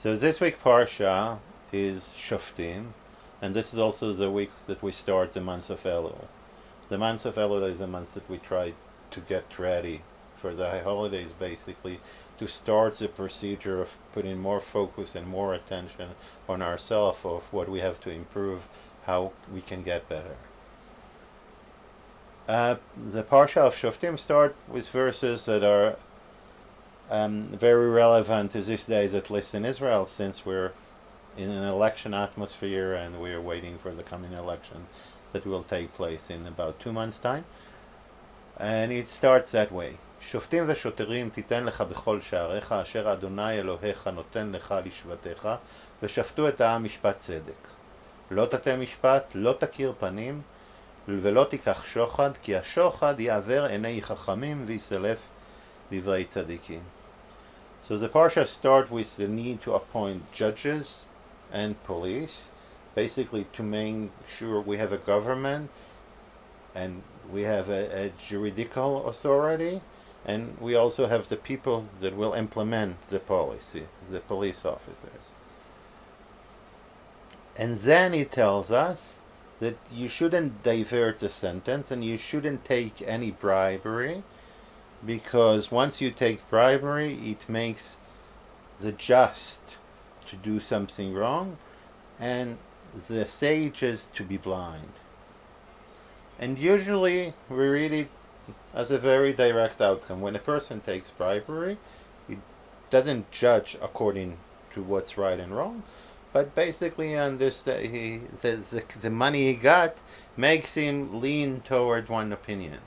So this week parsha is Shoftim, and this is also the week that we start the month of Elul. The month of Elul is a month that we try to get ready for the high holidays, basically, to start the procedure of putting more focus and more attention on ourselves, of what we have to improve, how we can get better. The parsha of Shoftim start with verses that are very relevant to these days, at least in Israel, since we're in an election atmosphere and we're waiting for the coming election that will take place in about 2 months' time. And it starts that way. שופטים ושוטרים תיתן לך בכל שעריך אשר אדוני אלוהיך נותן לך לשבטיך ושפטו את העם משפט צדק. לא תטה משפט, לא תכיר פנים ולא תיקח שוחד, כי השוחד יעבר עיני חכמים ויסלף דברי צדיקים. So the parsha start with the need to appoint judges and police, basically to make sure we have a government and we have a juridical authority, and we also have the people that will implement the policy, the police officers. And then he tells us that you shouldn't divert the sentence and you shouldn't take any bribery, because once you take bribery, it makes the just to do something wrong and the sages to be blind. And usually we read it as a very direct outcome. When a person takes bribery, he doesn't judge according to what's right and wrong, but basically he says the money he got makes him lean toward one opinion.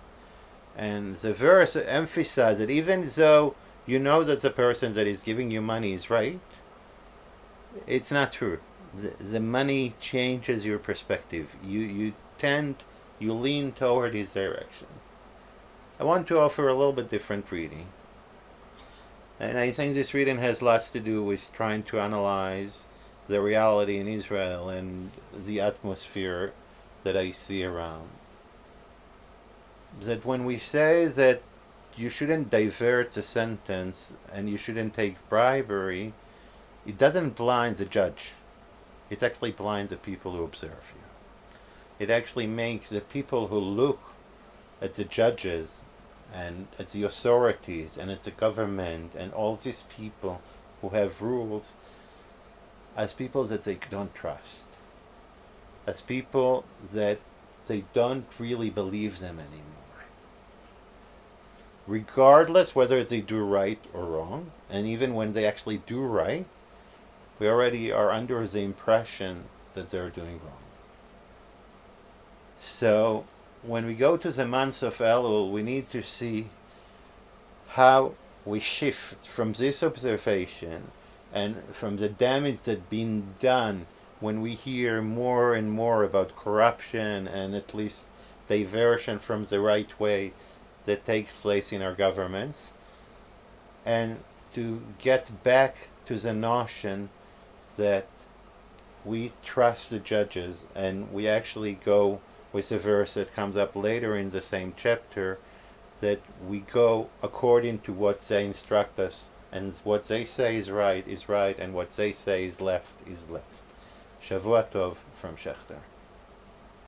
And the verse emphasizes that even though you know that the person that is giving you money is right, it's not true. The money changes your perspective. You lean toward his direction. I want to offer a little bit different reading. And I think this reading has lots to do with trying to analyze the reality in Israel and the atmosphere that I see around. That when we say that you shouldn't divert the sentence and you shouldn't take bribery, it doesn't blind the judge. It actually blinds the people who observe you. It actually makes the people who look at the judges and at the authorities and at the government and all these people who have rules as people that they don't trust, as people that they don't really believe them anymore. Regardless whether they do right or wrong, and even when they actually do right, we already are under the impression that they're doing wrong. So when we go to the month of Elul, we need to see how we shift from this observation and from the damage that's been done when we hear more and more about corruption and at least diversion from the right way that takes place in our governments, and to get back to the notion that we trust the judges, and we actually go with the verse that comes up later in the same chapter, that we go according to what they instruct us, and what they say is right, and what they say is left. Shavua Tov from Schechter.